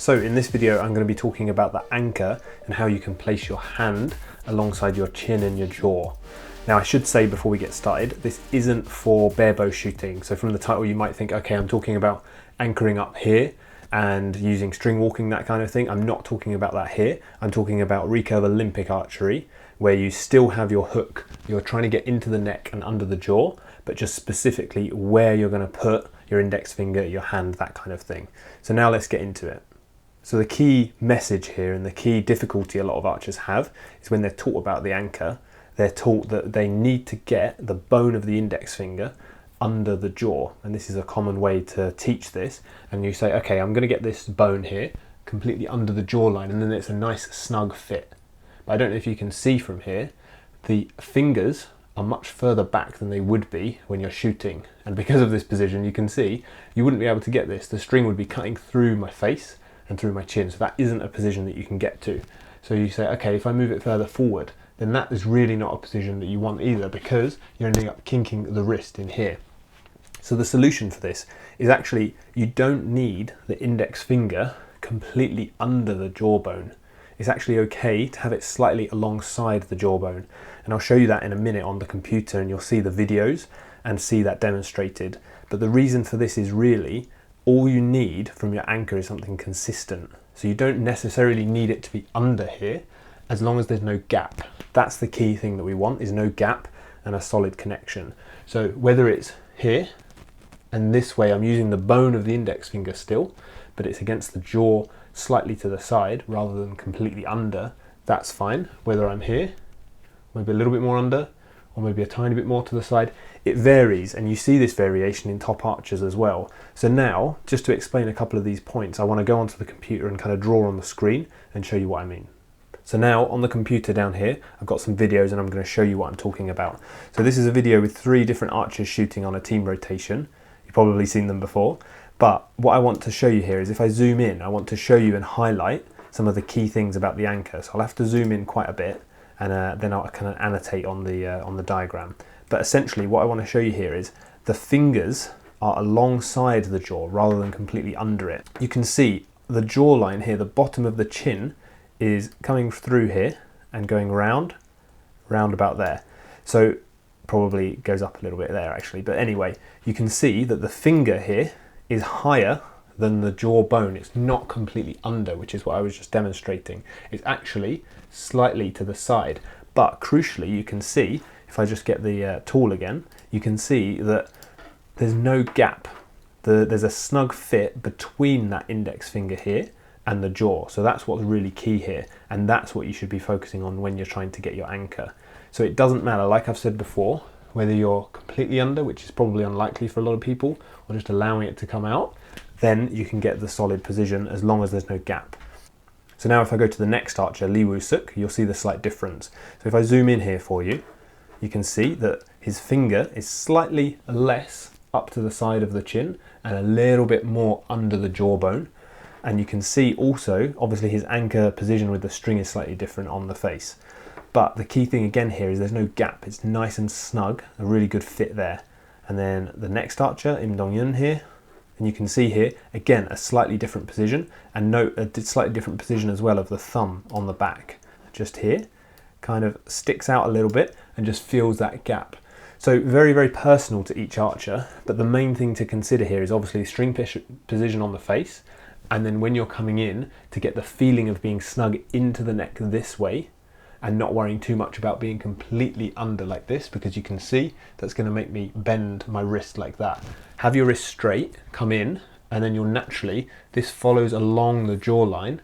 So in this video, I'm going to be talking about the anchor and how you can place your hand alongside your chin and your jaw. Now I should say before we get started, this isn't for bare bow shooting. So from the title you might think, okay, I'm talking about anchoring up here and using string walking, that kind of thing. I'm not talking about that here. I'm talking about recurve Olympic archery, where you still have your hook. You're trying to get into the neck and under the jaw, but just specifically where you're going to put your index finger, your hand, that kind of thing. So now let's get into it. So the key message here and the key difficulty a lot of archers have is when they're taught about the anchor, they're taught that they need to get the bone of the index finger under the jaw. And this is a common way to teach this. And you say, okay, I'm going to get this bone here completely under the jawline, and then it's a nice snug fit. But I don't know if you can see from here, the fingers are much further back than they would be when you're shooting. And because of this position, you can see you wouldn't be able to get this. The string would be cutting through my face and through my chin. So that isn't a position that you can get to. So you say, okay, if I move it further forward, then that is really not a position that you want either, because you're ending up kinking the wrist in here. So the solution for this is actually, you don't need the index finger completely under the jawbone. It's actually okay to have it slightly alongside the jawbone. And I'll show you that in a minute on the computer, and you'll see the videos and see that demonstrated. But the reason for this is really, all you need from your anchor is something consistent. So you don't necessarily need it to be under here, as long as there's no gap. That's the key thing that we want, is no gap and a solid connection. So whether it's here, and this way I'm using the bone of the index finger still, but it's against the jaw slightly to the side rather than completely under, that's fine. Whether I'm here, maybe a little bit more under, or maybe a tiny bit more to the side, it varies, and you see this variation in top archers as well. So now, just to explain a couple of these points, I want to go onto the computer and kind of draw on the screen and show you what I mean. So now on the computer down here, I've got some videos and I'm going to show you what I'm talking about. So this is a video with 3 different archers shooting on a team rotation. You've probably seen them before, but what I want to show you here is, if I zoom in, I want to show you and highlight some of the key things about the anchor. So I'll have to zoom in quite a bit, and then I'll kind of annotate on the diagram. But essentially what I want to show you here is the fingers are alongside the jaw rather than completely under it. You can see the jawline here, the bottom of the chin is coming through here and going round about there. So probably goes up a little bit there actually, but anyway, you can see that the finger here is higher than the jaw bone. It's not completely under, which is what I was just demonstrating. It's actually slightly to the side, but crucially you can see, if I just get the tool again, you can see that there's no gap. There's a snug fit between that index finger here and the jaw. So that's what's really key here, and that's what you should be focusing on when you're trying to get your anchor. So it doesn't matter, like I've said before, whether you're completely under, which is probably unlikely for a lot of people, or just allowing it to come out, then you can get the solid position as long as there's no gap. So now if I go to the next archer, Rambousek, you'll see the slight difference. So if I zoom in here for you, you can see that his finger is slightly less up to the side of the chin and a little bit more under the jawbone. And you can see also, obviously his anchor position with the string is slightly different on the face. But the key thing again here is there's no gap. It's nice and snug, a really good fit there. And then the next archer, Im Dong-yun here, and you can see here, again, a slightly different position, and note a slightly different position as well of the thumb on the back. Just here, kind of sticks out a little bit and just feels that gap. So very, very personal to each archer, but the main thing to consider here is obviously string position on the face, and then when you're coming in, to get the feeling of being snug into the neck this way, and not worrying too much about being completely under like this, because you can see that's going to make me bend my wrist like that. Have your wrist straight, come in, and then you'll naturally, this follows along the jawline,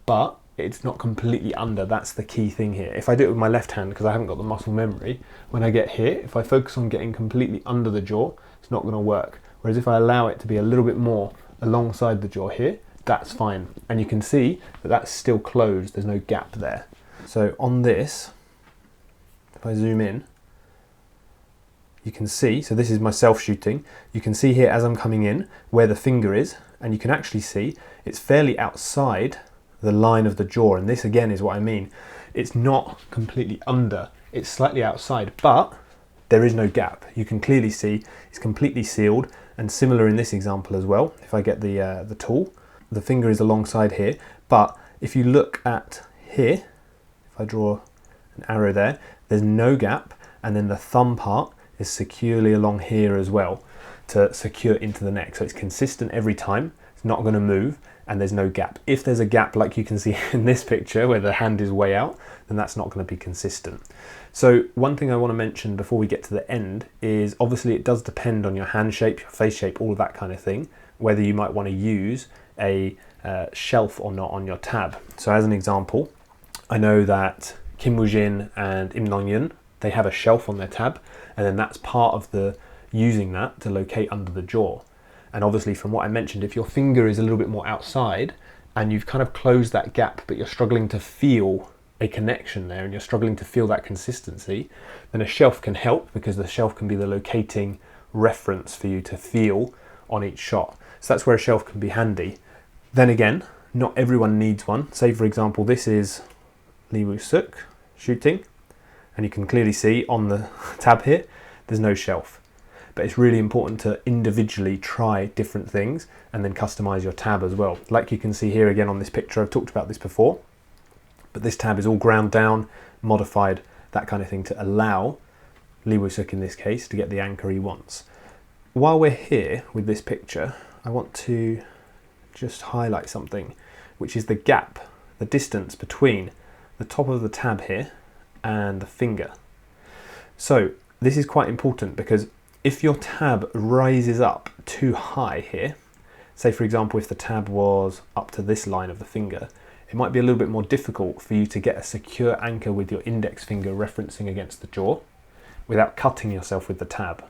but it's not completely under. That's the key thing here. If I do it with my left hand, because I haven't got the muscle memory, when I get here, if I focus on getting completely under the jaw, it's not going to work. Whereas if I allow it to be a little bit more alongside the jaw here, that's fine. And you can see that that's still closed, there's no gap there. So on this, if I zoom in, you can see, so this is myself shooting, you can see here as I'm coming in where the finger is, and you can actually see it's fairly outside the line of the jaw, and this again is what I mean. It's not completely under, it's slightly outside, but there is no gap. You can clearly see it's completely sealed, and similar in this example as well. If I get the tool, the finger is alongside here, but if you look at here, if I draw an arrow there, there's no gap, and then the thumb part is securely along here as well to secure into the neck. So it's consistent every time, it's not going to move, and there's no gap. If there's a gap like you can see in this picture where the hand is way out, then that's not going to be consistent. So one thing I want to mention before we get to the end is obviously it does depend on your hand shape, your face shape, all of that kind of thing, whether you might want to use a shelf or not on your tab. So as an example, I know that Kim Woo-jin and Im Nong-yun, they have a shelf on their tab, and then that's part of the using that to locate under the jaw. And obviously from what I mentioned, if your finger is a little bit more outside and you've kind of closed that gap, but you're struggling to feel a connection there and you're struggling to feel that consistency, then a shelf can help, because the shelf can be the locating reference for you to feel on each shot. So that's where a shelf can be handy. Then again, not everyone needs one. Say for example, this is Rambousek shooting, and you can clearly see on the tab here, there's no shelf. But it's really important to individually try different things and then customize your tab as well. Like you can see here again on this picture, I've talked about this before, but this tab is all ground down, modified, that kind of thing, to allow Rambousek in this case to get the anchor he wants. While we're here with this picture, I want to just highlight something, which is the gap, the distance between the top of the tab here and the finger. So this is quite important, because if your tab rises up too high here, say for example if the tab was up to this line of the finger, it might be a little bit more difficult for you to get a secure anchor with your index finger referencing against the jaw without cutting yourself with the tab.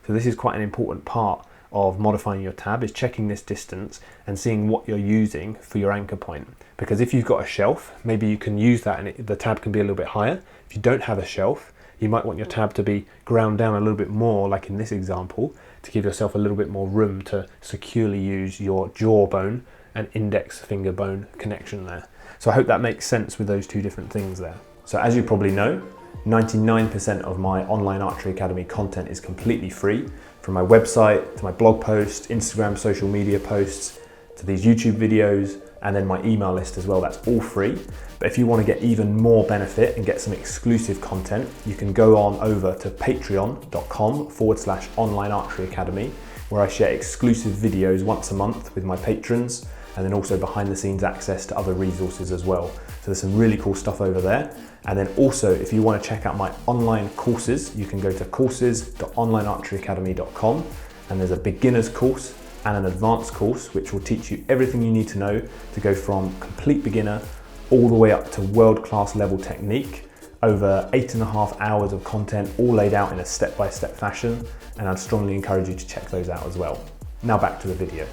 So this is quite an important part of modifying your tab, is checking this distance and seeing what you're using for your anchor point. Because if you've got a shelf, maybe you can use that and the tab can be a little bit higher. If you don't have a shelf, you might want your tab to be ground down a little bit more, like in this example, to give yourself a little bit more room to securely use your jawbone and index finger bone connection there. So I hope that makes sense with those two different things there. So as you probably know, 99% of my Online Archery Academy content is completely free, from my website to my blog posts, Instagram, social media posts, to these YouTube videos, and then my email list as well. That's all free. But if you want to get even more benefit and get some exclusive content, you can go on over to patreon.com/Online Archery Academy, where I share exclusive videos once a month with my patrons, and then also behind the scenes access to other resources as well. So there's some really cool stuff over there. And then also, if you want to check out my online courses, you can go to courses.onlinearcheryacademy.com, and there's a beginner's course and an advanced course, which will teach you everything you need to know to go from complete beginner all the way up to world-class level technique, over 8.5 hours of content, all laid out in a step-by-step fashion, and I'd strongly encourage you to check those out as well. Now back to the video.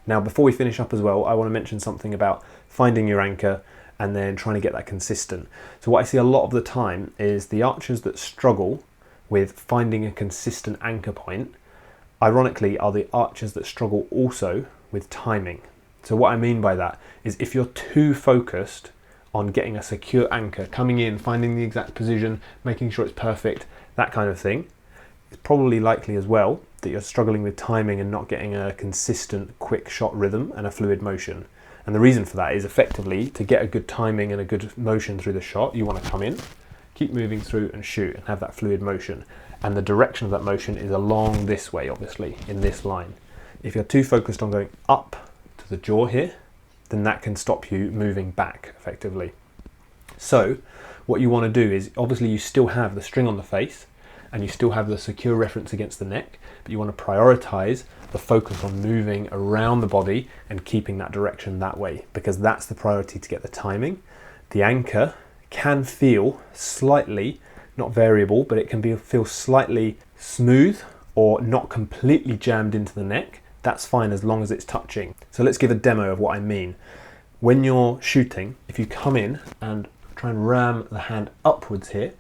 Now before we finish up as well, I want to mention something about finding your anchor and then trying to get that consistent. So what I see a lot of the time is the archers that struggle with finding a consistent anchor point, ironically, are the archers that struggle also with timing. So what I mean by that is if you're too focused on getting a secure anchor, coming in, finding the exact position, making sure it's perfect, that kind of thing, it's probably likely as well that you're struggling with timing and not getting a consistent quick shot rhythm and a fluid motion. And the reason for that is effectively to get a good timing and a good motion through the shot, you want to come in, keep moving through and shoot and have that fluid motion. And the direction of that motion is along this way, obviously, in this line. If you're too focused on going up to the jaw here, then that can stop you moving back effectively. So what you want to do is, obviously you still have the string on the face and you still have the secure reference against the neck, but you want to prioritize the focus on moving around the body and keeping that direction that way, because that's the priority to get the timing. The anchor can feel slightly, not variable, but it can feel slightly smooth or not completely jammed into the neck. That's fine as long as it's touching. So let's give a demo of what I mean. When you're shooting, if you come in and try and ram the hand upwards here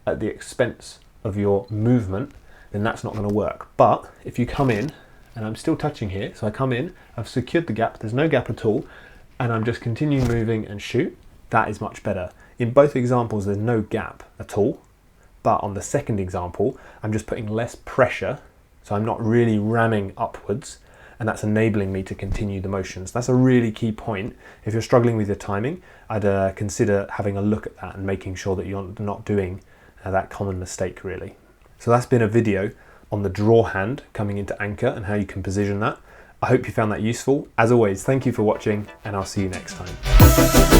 at the expense of your movement, then that's not going to work. But if you come in, and I'm still touching here, so I come in, I've secured the gap, there's no gap at all, and I'm just continuing moving and shoot, that is much better. In both examples, there's no gap at all, but on the second example, I'm just putting less pressure, so I'm not really ramming upwards, and that's enabling me to continue the motions. That's a really key point. If you're struggling with your timing, I'd consider having a look at that and making sure that you're not doing that common mistake really. So that's been a video on the draw hand coming into anchor and how you can position that. I hope you found that useful. As always, thank you for watching, and I'll see you next time.